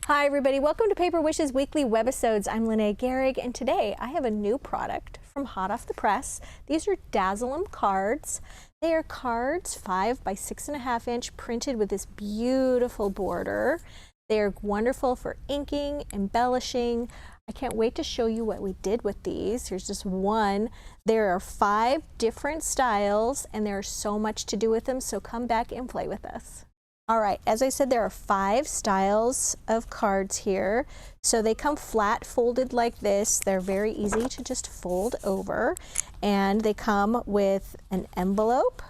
Hi everybody, welcome to Paper Wishes Weekly Webisodes. I'm Lene Gehrig, and today I have a new product from hot off the press. These are Dazzle cards. They are cards 5 by 6.5 inch printed with this beautiful border. They are wonderful for inking, embellishing. I can't wait to show you what we did with these. Here's just one. There are 5 different styles and there's so much to do with them, so come back and play with us. All right, as I said, there are 5 styles of cards here. So they come flat folded like this. They're very easy to just fold over. And they come with an envelope.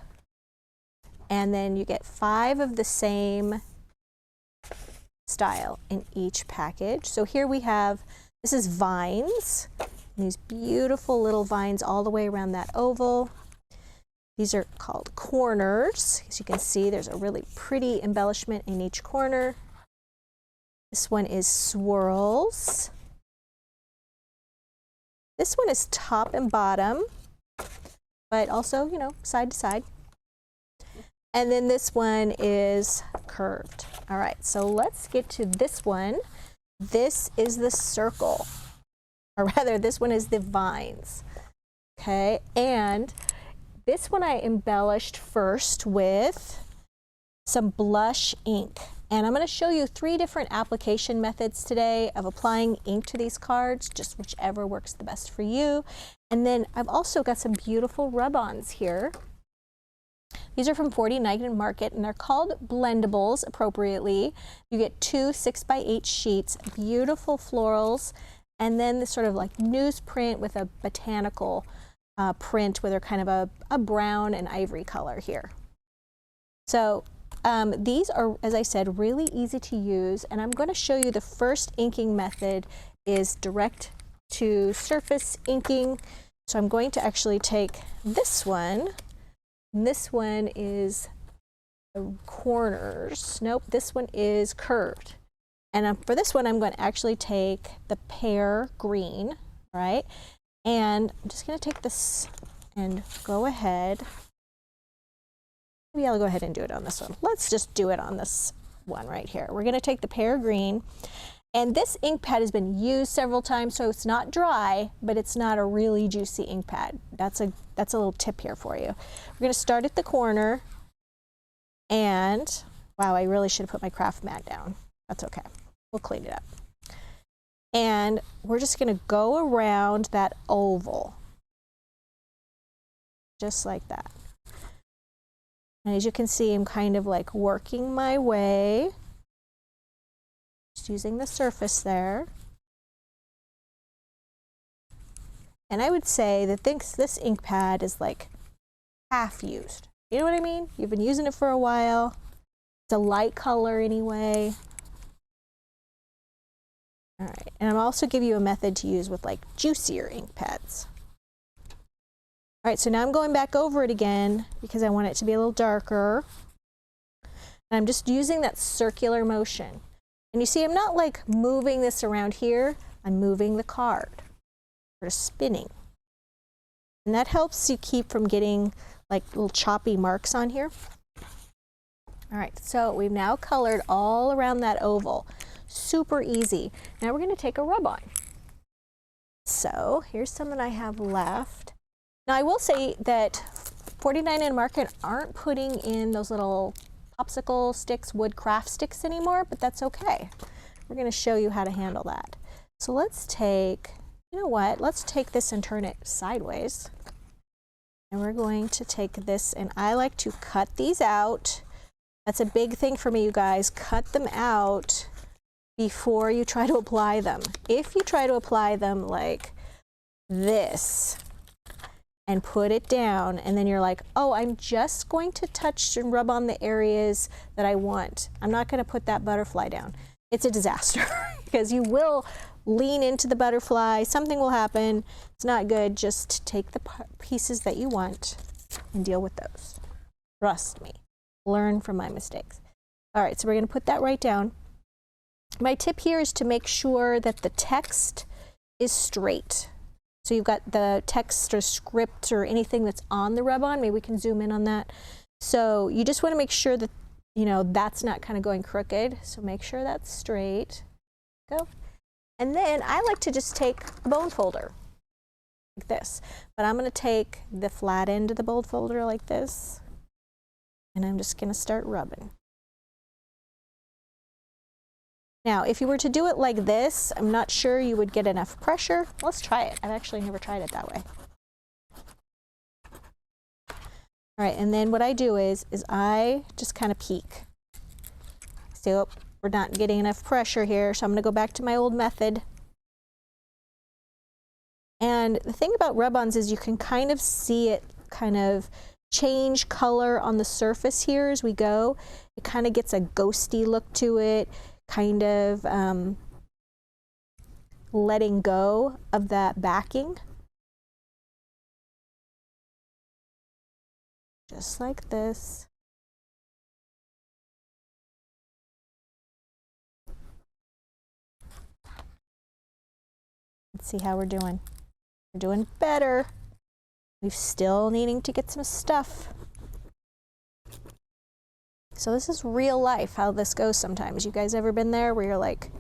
And then you get 5 of the same style in each package. So here we have, this is vines. These beautiful little vines all the way around that oval. These are called corners. As you can see, there's a really pretty embellishment in each corner. This one is swirls. This one is top and bottom, but also, you know, side to side. And then this one is curved. All right, so let's get to this one. This is the circle, or rather, this one is the vines. Okay, and this one I embellished first with some blush ink. And I'm going to show you 3 different application methods today of applying ink to these cards, just whichever works the best for you. And then I've also got some beautiful rub-ons here. These are from 49 Market and they're called blendables appropriately. You get 2 6 by 8 sheets, beautiful florals, and then this sort of like newsprint with a botanical print where they're kind of a brown and ivory color here. So these are, as I said, really easy to use, and I'm going to show you the first inking method is direct to surface inking. So I'm going to actually take this one, and this one is the corners. Nope, this one is curved. And for this one, I'm going to actually take the pear green, right? And I'm just going to take this and go ahead. Maybe I'll go ahead and do it on this one. Let's just do it on this one right here. We're going to take the pear green. And this ink pad has been used several times, so it's not dry, but it's not a really juicy ink pad. That's a little tip here for you. We're going to start at the corner. And, wow, I really should have put my craft mat down. That's okay. We'll clean it up. And we're just going to go around that oval, just like that. And as you can see, I'm kind of like working my way, just using the surface there. And I would say that this ink pad is like half used. You know what I mean? You've been using it for a while. It's a light color anyway. All right, and I'll also give you a method to use with like juicier ink pads. All right, so now I'm going back over it again because I want it to be a little darker. And I'm just using that circular motion. And you see, I'm not like moving this around here, I'm moving the card, or spinning. And that helps you keep from getting like little choppy marks on here. All right, so we've now colored all around that oval. Super easy. Now we're going to take a rub-on. So here's some that I have left. Now I will say that 49 Market aren't putting in those little popsicle sticks, wood craft sticks anymore, but that's okay. We're going to show you how to handle that. So let's take, you know what, let's take this and turn it sideways. And we're going to take this, and I like to cut these out. That's a big thing for me, you guys. Cut them out before you try to apply them. If you try to apply them like this and put it down, and then you're like, oh, I'm just going to touch and rub on the areas that I want. I'm not going to put that butterfly down. It's a disaster because you will lean into the butterfly. Something will happen. It's not good. Just take the pieces that you want and deal with those. Trust me. Learn from my mistakes. All right, so we're going to put that right down. My tip here is to make sure that the text is straight. So you've got the text or script or anything that's on the rub-on. Maybe we can zoom in on that. So you just want to make sure that, you know, that's not kind of going crooked. So make sure that's straight. Go. And then I like to just take a bone folder like this, but I'm going to take the flat end of the bone folder like this, and I'm just going to start rubbing. Now, if you were to do it like this, I'm not sure you would get enough pressure. Let's try it. I've actually never tried it that way. All right, and then what I do is I just kind of peek. See, oh, we're not getting enough pressure here, so I'm going to go back to my old method. And the thing about rub-ons is you can kind of see it kind of change color on the surface here as we go. It kind of gets a ghosty look to it, kind of letting go of that backing. Just like this. Let's see how we're doing. We're doing better. We're still needing to get some stuff. So this is real life, how this goes sometimes. You guys ever been there where you're like,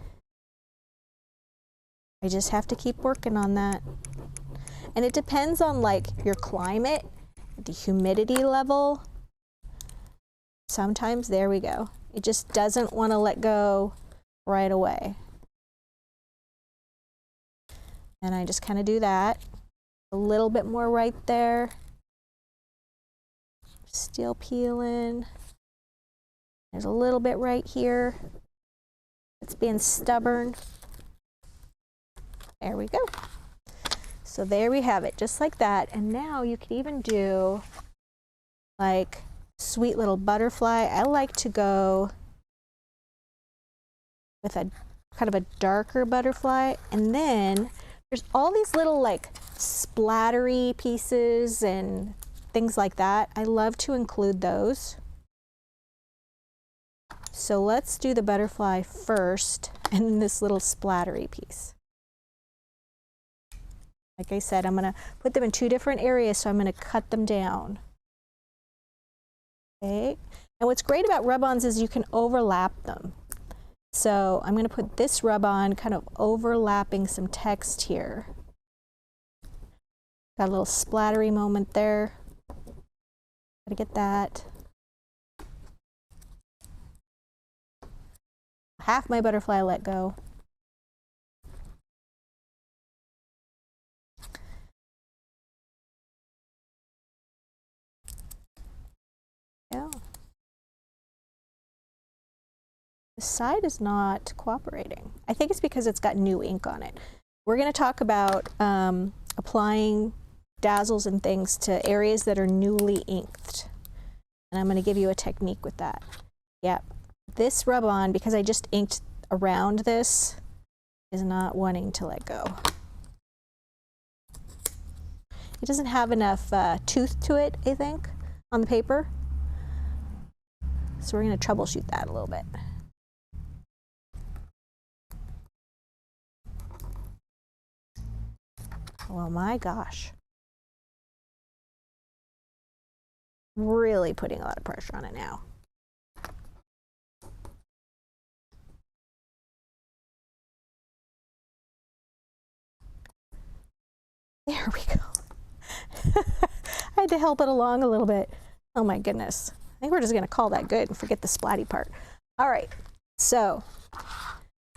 I just have to keep working on that? And it depends on like your climate, the humidity level. Sometimes, there we go. It just doesn't want to let go right away. And I just kind of do that. A little bit more right there. Still peeling. There's a little bit right here. It's being stubborn. There we go. So there we have it, just like that. And now you could even do like sweet little butterfly. I like to go with a kind of a darker butterfly, and then there's all these little like splattery pieces and things like that. I love to include those. So let's do the butterfly first and then this little splattery piece. Like I said, I'm going to put them in two different areas, so I'm going to cut them down. Okay. And what's great about rub-ons is you can overlap them. So I'm going to put this rub-on kind of overlapping some text here. Got a little splattery moment there. Gotta get that. Half my butterfly let go. Yeah. The side is not cooperating. I think it's because it's got new ink on it. We're going to talk about applying dazzles and things to areas that are newly inked. And I'm going to give you a technique with that. Yep. This rub-on, because I just inked around this, is not wanting to let go. It doesn't have enough tooth to it, I think, on the paper. So we're going to troubleshoot that a little bit. Well, my gosh. Really putting a lot of pressure on it now. There we go. I had to help it along a little bit. Oh my goodness. I think we're just going to call that good and forget the splatty part. All right. So,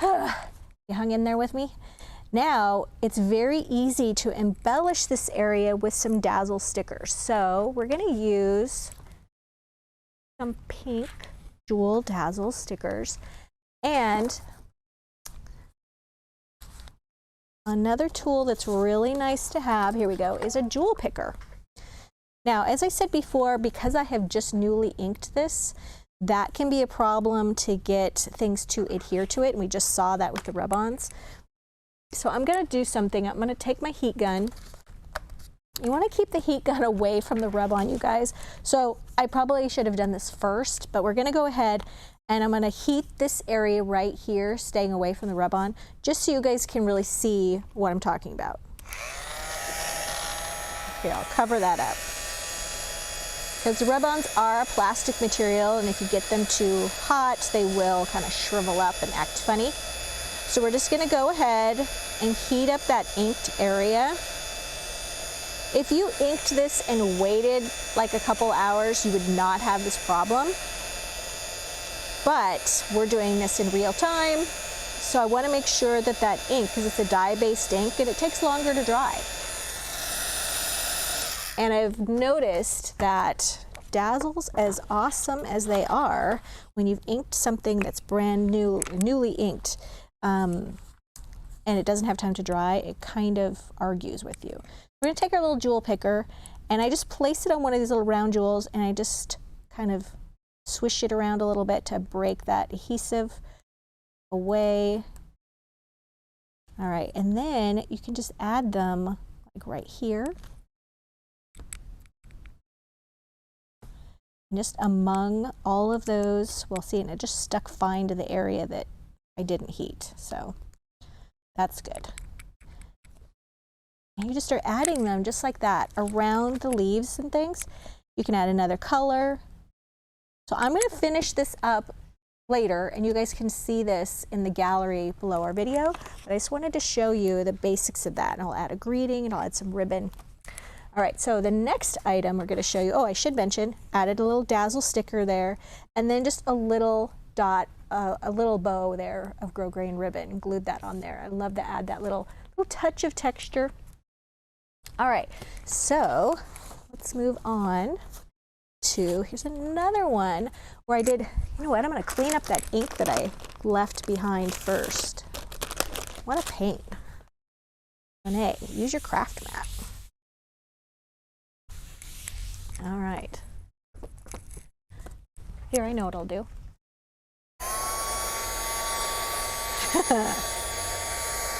you hung in there with me? Now, it's very easy to embellish this area with some Dazzle stickers. So, we're going to use some pink jewel Dazzle stickers. And another tool that's really nice to have, here we go, is a jewel picker. Now, as I said before, because I have just newly inked this, that can be a problem to get things to adhere to it, and we just saw that with the rub-ons. So I'm going to do something. I'm going to take my heat gun. You want to keep the heat gun away from the rub-on, you guys. So I probably should have done this first, but we're going to go ahead and I'm going to heat this area right here, staying away from the rub-on, just so you guys can really see what I'm talking about. Here, I'll cover that up. Because the rub-ons are a plastic material, and if you get them too hot, they will kind of shrivel up and act funny. So we're just gonna go ahead and heat up that inked area. If you inked this and waited like a couple hours, you would not have this problem. But we're doing this in real time, so I want to make sure that that ink, because it's a dye-based ink and it takes longer to dry. And I've noticed that Dazzles, as awesome as they are, when you've inked something that's brand new, newly inked, and it doesn't have time to dry, it kind of argues with you. We're going to take our little jewel picker, and I just place it on one of these little round jewels, and I just kind of swish it around a little bit to break that adhesive away. All right, and then you can just add them like right here. And just among all of those, we'll see, and it just stuck fine to the area that I didn't heat, so that's good. And you just start adding them just like that around the leaves and things. You can add another color. So I'm going to finish this up later, and you guys can see this in the gallery below our video, but I just wanted to show you the basics of that, and I'll add a greeting and I'll add some ribbon. All right, so the next item we're going to show you, oh, I should mention, added a little Dazzle sticker there, and then just a little dot, a little bow there of grosgrain ribbon, and glued that on there. I love to add that little touch of texture. All right, so let's move on to, here's another one where I did, you know what, I'm going to clean up that ink that I left behind first. What a pain. And hey, use your craft mat. All right. Here, I know what I'll do.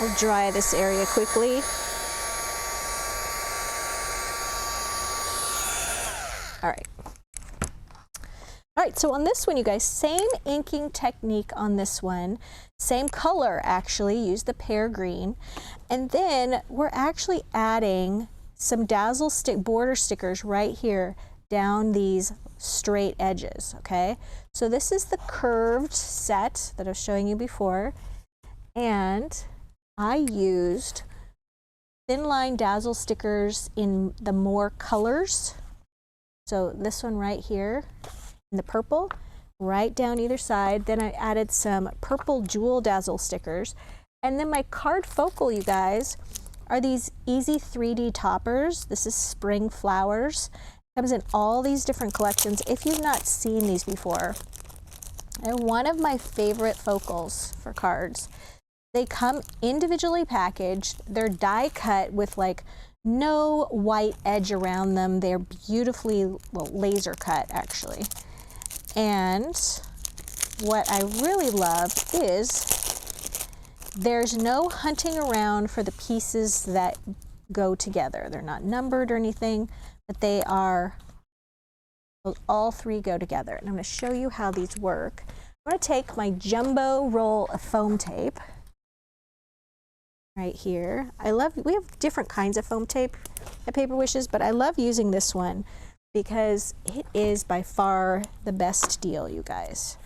I'll dry this area quickly. All right. All right, so on this one, you guys, same inking technique on this one, same color actually, use the pear green, and then we're actually adding some Dazzle border stickers right here down these straight edges, okay? So this is the curved set that I was showing you before, and I used thin line Dazzle stickers in the more colors. So this one right here in the purple, right down either side. Then I added some purple jewel Dazzle stickers. And then my card focal, you guys, are these easy 3D toppers. This is spring flowers. It comes in all these different collections. If you've not seen these before, they're one of my favorite focals for cards. They come individually packaged. They're die cut with like no white edge around them. They're beautifully, well, laser cut actually. And what I really love is there's no hunting around for the pieces that go together. They're not numbered or anything, but they are, all three go together. And I'm going to show you how these work. I'm going to take my jumbo roll of foam tape right here. We have different kinds of foam tape at Paper Wishes, but I love using this one because it is by far the best deal, you guys.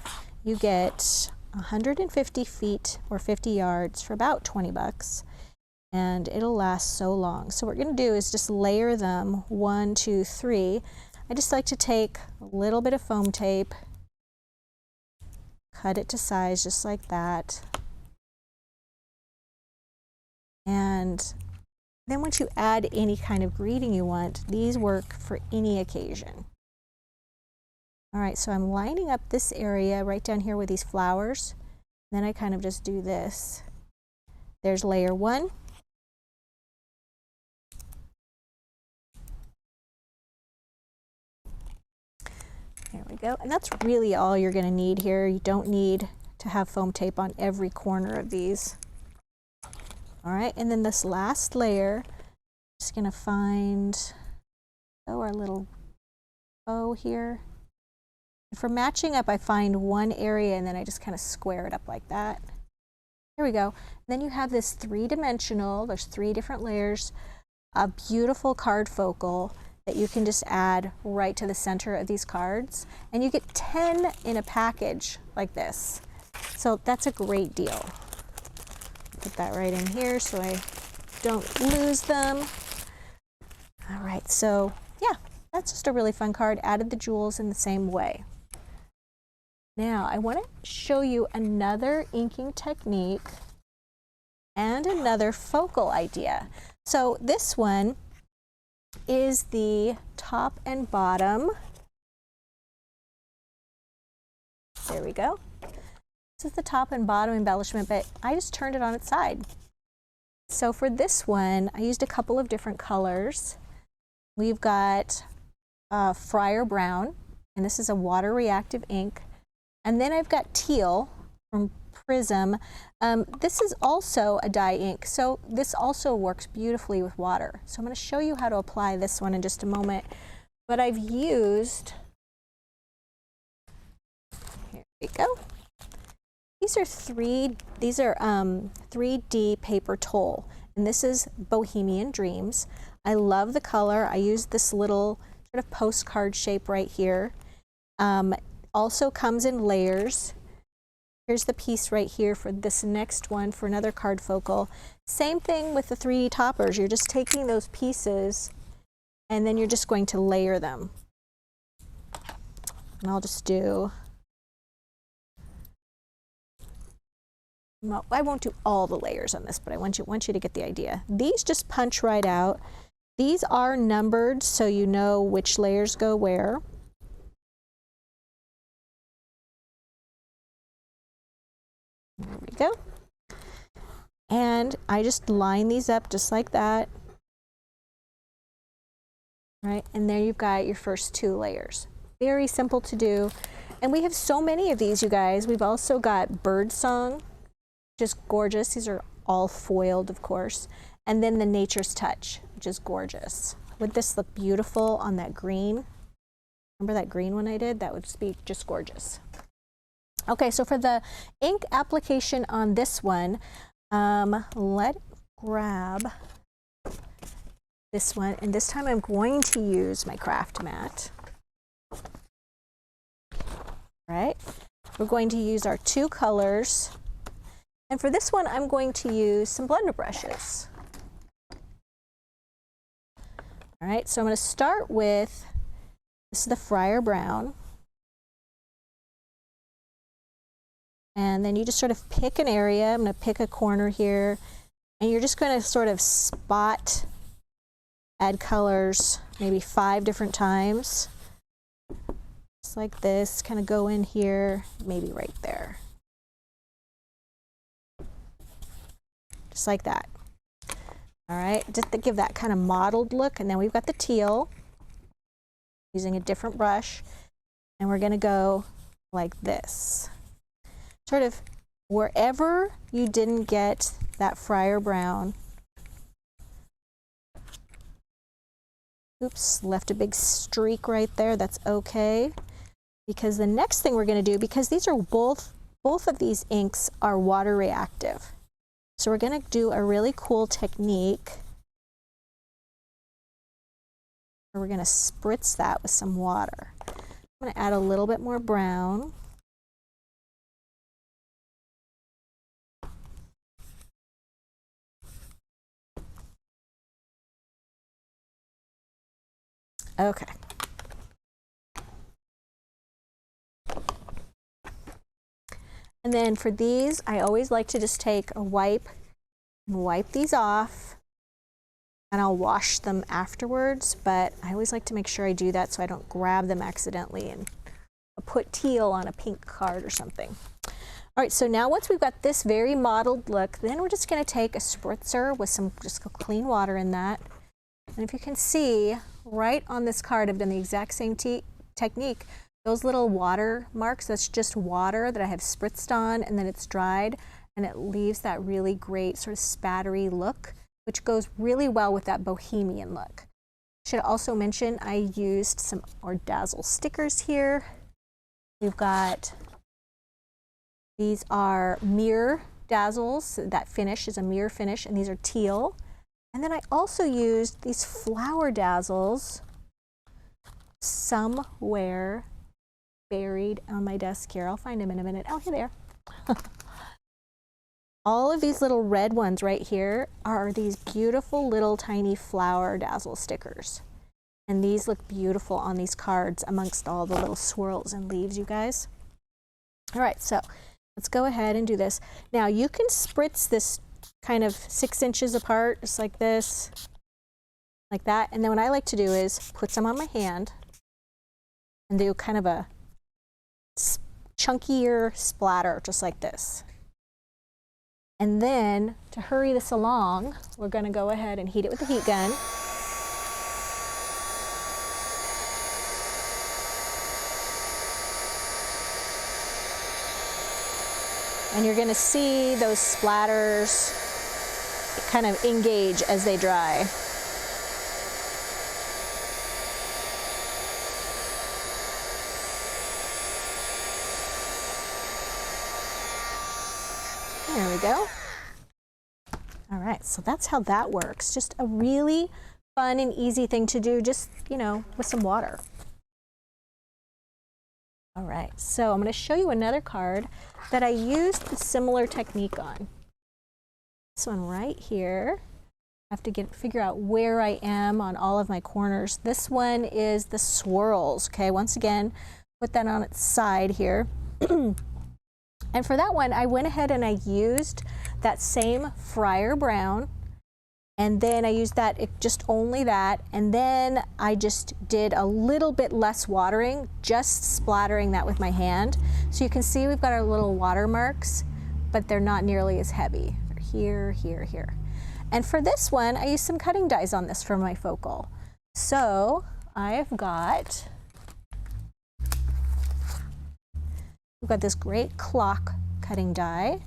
You get 150 feet or 50 yards for about 20 bucks, and it'll last so long. So what we're going to do is just layer them 1, 2, 3. I just like to take a little bit of foam tape, cut it to size just like that. And then once you add any kind of greeting you want, these work for any occasion. All right, so I'm lining up this area right down here with these flowers. Then I kind of just do this. There's layer 1. There we go. And that's really all you're going to need here. You don't need to have foam tape on every corner of these. All right, and then this last layer, just going to find, our little bow here. And for matching up, I find one area and then I just kind of square it up like that. Here we go. And then you have this three-dimensional, there's 3 different layers, a beautiful card focal that you can just add right to the center of these cards. And you get 10 in a package like this. So that's a great deal. Put that right in here so I don't lose them. All right, so yeah, that's just a really fun card. Added the jewels in the same way. Now I want to show you another inking technique and another focal idea. So this one is the top and bottom. There we go. This is the top and bottom embellishment, but I just turned it on its side. So for this one, I used a couple of different colors. We've got Friar Brown, and this is a water reactive ink. And then I've got Teal from Prism. This is also a dye ink, so this also works beautifully with water. So I'm going to show you how to apply this one in just a moment. But I've used, here we go. These are 3D paper toll, and this is Bohemian Dreams. I love the color. I used this little sort of postcard shape right here. Also comes in layers. Here's the piece right here for this next one for another card focal. Same thing with the 3D toppers. You're just taking those pieces and then you're just going to layer them. And I'll just do, well, I won't do all the layers on this, but I want you to get the idea. These just punch right out. These are numbered so you know which layers go where. There we go. And I just line these up just like that. Right, and there you've got your first 2 layers. Very simple to do. And we have so many of these, you guys. We've also got Birdsong, just gorgeous. These are all foiled, of course. And then the Nature's Touch, which is gorgeous. Would this look beautiful on that green? Remember that green one I did? That would be just gorgeous. Okay, so for the ink application on this one, let's grab this one, and this time I'm going to use my craft mat. Right, we're going to use our 2 colors, and for this one I'm going to use some blender brushes. All right, so I'm going to start with, this is the Friar Brown. And then you just sort of pick an area. I'm going to pick a corner here, and you're just going to sort of spot, add colors maybe 5 different times. Just like this, kind of go in here, maybe right there. Just like that. All right, just to give that kind of mottled look. And then we've got the teal, using a different brush, and we're going to go like this. Sort of wherever you didn't get that Friar Brown. Oops, left a big streak right there. That's okay. Because the next thing we're going to do, because these are both of these inks are water reactive. So we're going to do a really cool technique where we're going to spritz that with some water. I'm going to add a little bit more brown. Okay. And then for these, I always like to just take a wipe and wipe these off, and I'll wash them afterwards, but I always like to make sure I do that so I don't grab them accidentally and put teal on a pink card or something. All right, so now once we've got this very mottled look, then we're just going to take a spritzer with some just clean water in that. And if you can see, right on this card, I've done the exact same technique. Those little water marks, that's just water that I have spritzed on, and then it's dried, and it leaves that really great sort of spattery look, which goes really well with that bohemian look. Should also mention I used some more Dazzle stickers here. We've got, these are mirror Dazzles. That finish is a mirror finish, and these are teal. And then I also used these flower Dazzles somewhere buried on my desk here. I'll find them in a minute. Oh, here they are. All of these little red ones right here are these beautiful little tiny flower Dazzle stickers. And these look beautiful on these cards amongst all the little swirls and leaves, you guys. All right, so let's go ahead and do this. Now you can spritz this kind of 6 inches apart, just like this, like that. And then what I like to do is put some on my hand and do kind of a chunkier splatter, just like this. And then to hurry this along, we're going to go ahead and heat it with the heat gun. And you're going to see those splatters kind of engage as they dry. There we go. All right, so that's how that works. Just a really fun and easy thing to do, just, you know, with some water. All right, so I'm going to show you another card that I used a similar technique on. This one right here. I have to figure out where I am on all of my corners. This one is the swirls, okay? Once again, put that on its side here. And for that one, I went ahead and I used that same Friar Brown, and then I used that, just only that, and then I just did a little bit less watering, just splattering that with my hand. So you can see we've got our little watermarks, but they're not nearly as heavy. They're here, here, here. And for this one, I used some cutting dies on this for my focal. So I've got this great clock cutting die,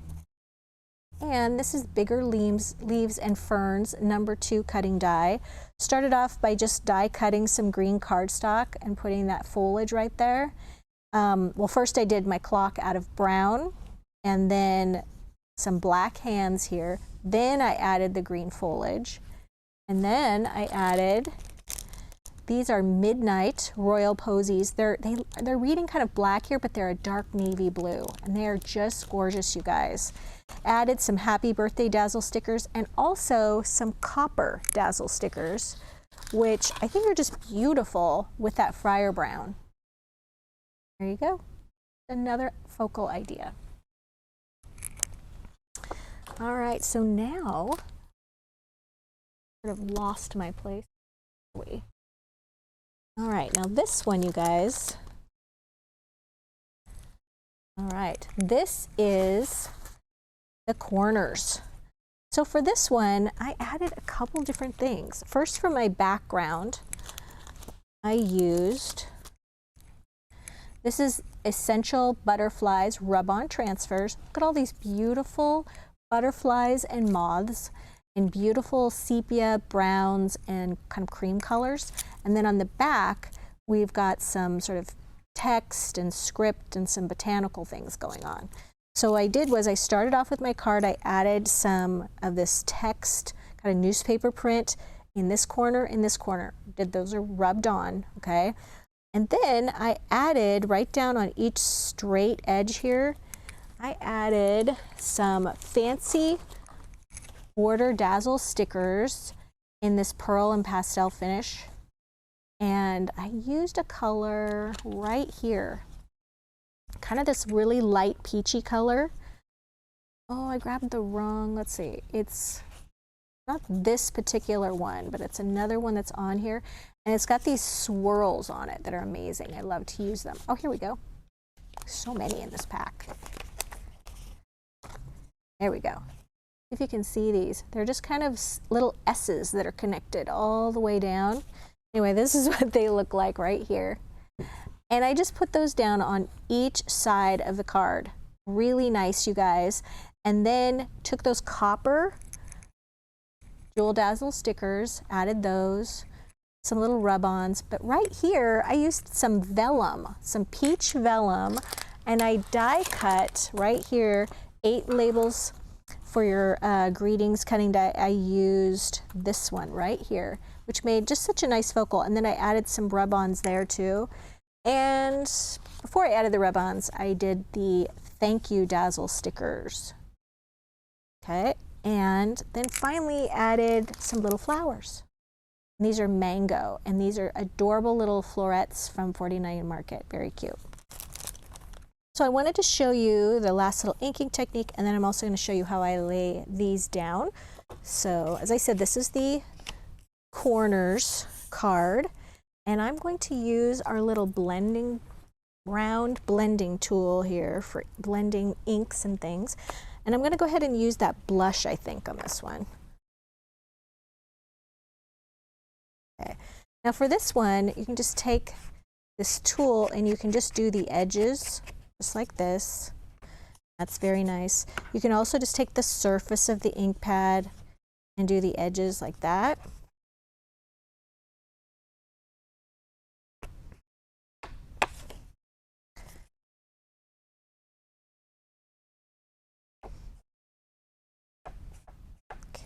and this is Bigger Leaves and Ferns #2 cutting die. Started off by just die cutting some green cardstock and putting that foliage right there. Well, first I did my clock out of brown, and then some black hands here. Then I added the green foliage, and then I added, these are Midnight Royal Posies. They're reading kind of black here, but they're a dark navy blue, and they are just gorgeous, you guys. Added some Happy Birthday Dazzle stickers and also some copper Dazzle stickers, which I think are just beautiful with that Friar Brown. There you go. Another focal idea. All right, so now, sort of lost my place. All right, now this one, you guys. All right, this is the corners. So for this one, I added a couple different things. First, for my background, I used, this is Essential Butterflies Rub-On Transfers. Look at all these beautiful butterflies and moths in beautiful sepia, browns, and kind of cream colors. And then on the back, we've got some sort of text and script and some botanical things going on. So what I did was I started off with my card, I added some of this text, kind of newspaper print in this corner, those are rubbed on, okay? And then I added, right down on each straight edge here, I added some fancy border Dazzle stickers in this pearl and pastel finish. And I used a color right here, kind of this really light peachy color. Oh, I grabbed the wrong, let's see, it's not this particular one, but it's another one that's on here. And it's got these swirls on it that are amazing. I love to use them. Oh, here we go. So many in this pack. There we go. If you can see these, they're just kind of little S's that are connected all the way down. Anyway, this is what they look like right here. And I just put those down on each side of the card. Really nice, you guys. And then took those copper Jewel Dazzle stickers, added those, some little rub-ons. But right here, I used some vellum, some peach vellum, and I die cut right here 8 labels for your greetings cutting die. I used this one right here, which made just such a nice focal. And then I added some rub-ons there too. And before I added the rub-ons, I did the thank you Dazzle stickers. Okay, and then finally added some little flowers. And these are mango, and these are adorable little florets from 49 Market. Very cute. So I wanted to show you the last little inking technique, and then I'm also going to show you how I lay these down. So as I said, this is the corners card, and I'm going to use our little round blending tool here for blending inks and things. And I'm going to go ahead and use that blush, I think, on this one. Okay. Now for this one, you can just take this tool and you can just do the edges, just like this. That's very nice. You can also just take the surface of the ink pad and do the edges like that.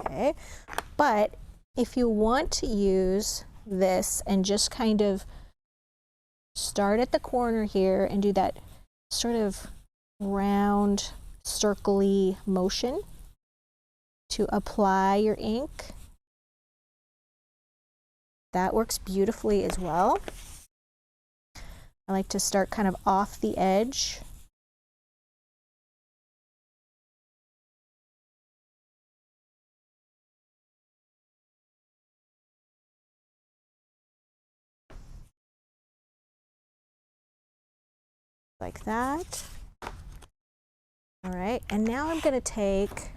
Okay, but if you want to use this and just kind of start at the corner here and do that sort of round circle-y motion to apply your ink, that works beautifully as well. I like to start kind of off the edge. Like that. All right, and now I'm going to take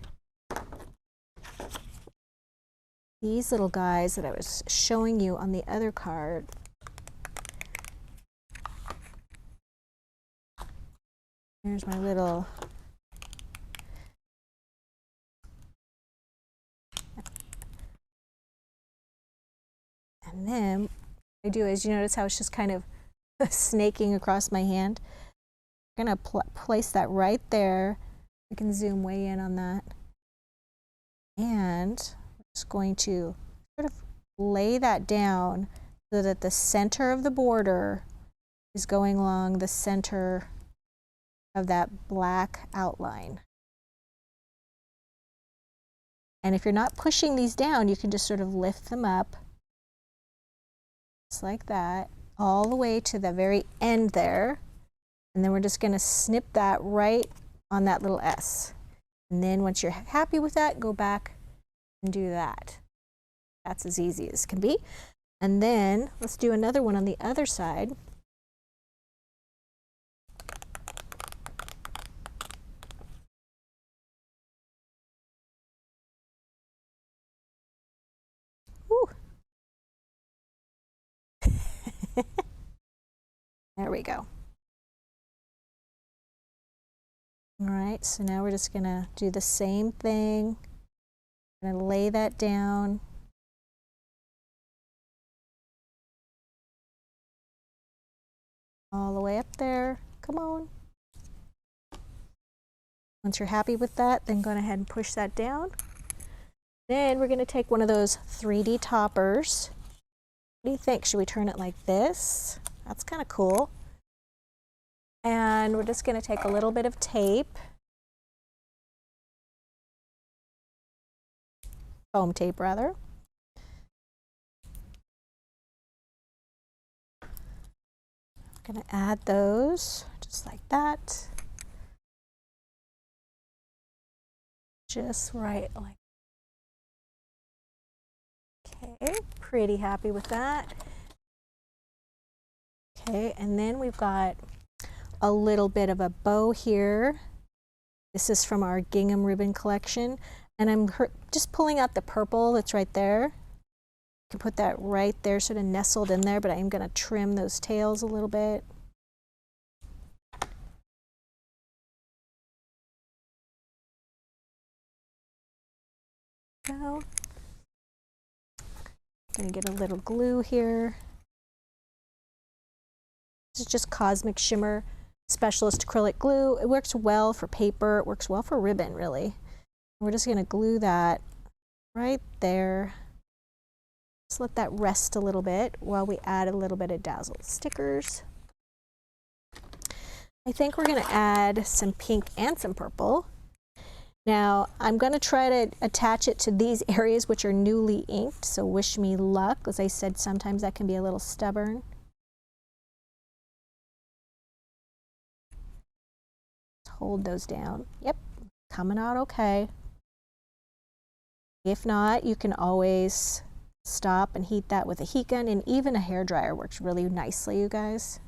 these little guys that I was showing you on the other card. Here's my little and then what I do is, you notice how it's just kind of snaking across my hand. I'm going to place that right there. I can zoom way in on that. And I'm just going to sort of lay that down so that the center of the border is going along the center of that black outline. And if you're not pushing these down, you can just sort of lift them up, just like that, all the way to the very end there. And then we're just going to snip that right on that little S. And then once you're happy with that, go back and do that. That's as easy as can be. And then let's do another one on the other side. Woo. There we go. All right, so now we're just going to do the same thing. I'm going to lay that down. All the way up there. Come on. Once you're happy with that, then go ahead and push that down. Then we're going to take one of those 3D toppers. What do you think? Should we turn it like this? That's kind of cool. And we're just going to take a little bit of tape, foam tape rather. We're going to add those just like that. Just right like. Okay, pretty happy with that. Okay, and then we've got a little bit of a bow here. This is from our gingham ribbon collection, and I'm just pulling out the purple that's right there. You can put that right there, sort of nestled in there, but I'm going to trim those tails a little bit. Go. Going to get a little glue here. This is just Cosmic Shimmer Specialist Acrylic Glue. It works well for paper. It works well for ribbon, really. We're just going to glue that right there. Just let that rest a little bit while we add a little bit of Dazzle stickers. I think we're going to add some pink and some purple. Now I'm going to try to attach it to these areas which are newly inked, so wish me luck. As I said, sometimes that can be a little stubborn. Hold those down. Yep, coming out okay. If not, you can always stop and heat that with a heat gun, and even a hairdryer works really nicely, you guys.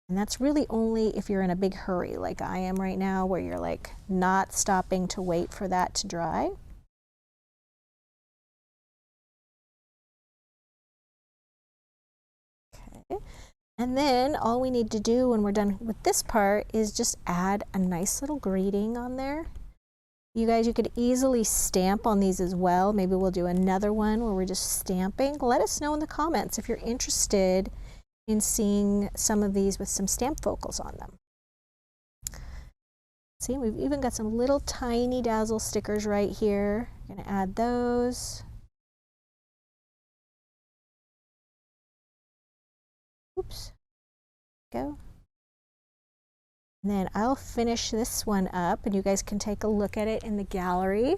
And that's really only if you're in a big hurry like I am right now, where you're like not stopping to wait for that to dry. Okay. And then all we need to do when we're done with this part is just add a nice little greeting on there. You guys, you could easily stamp on these as well. Maybe we'll do another one where we're just stamping. Let us know in the comments if you're interested in seeing some of these with some stamp focals on them. See, we've even got some little tiny Dazzle stickers right here. I'm gonna add those. Oops, go. And then I'll finish this one up and you guys can take a look at it in the gallery.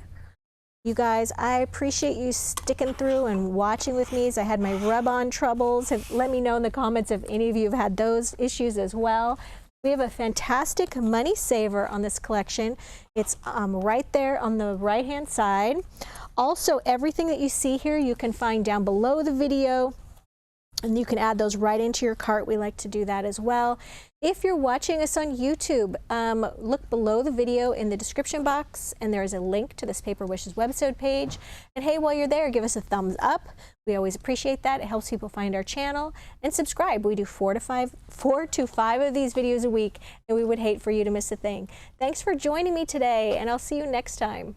You guys, I appreciate you sticking through and watching with me as I had my rub-on troubles. Let me know in the comments if any of you have had those issues as well. We have a fantastic money saver on this collection. It's right there on the right-hand side. Also, everything that you see here you can find down below the video, and you can add those right into your cart. We like to do that as well. If you're watching us on YouTube, look below the video in the description box, and there's a link to this Paper Wishes website page. And hey, while you're there, give us a thumbs up. We always appreciate that. It helps people find our channel. And subscribe. We do 4 to 5 of these videos a week, and we would hate for you to miss a thing. Thanks for joining me today, and I'll see you next time.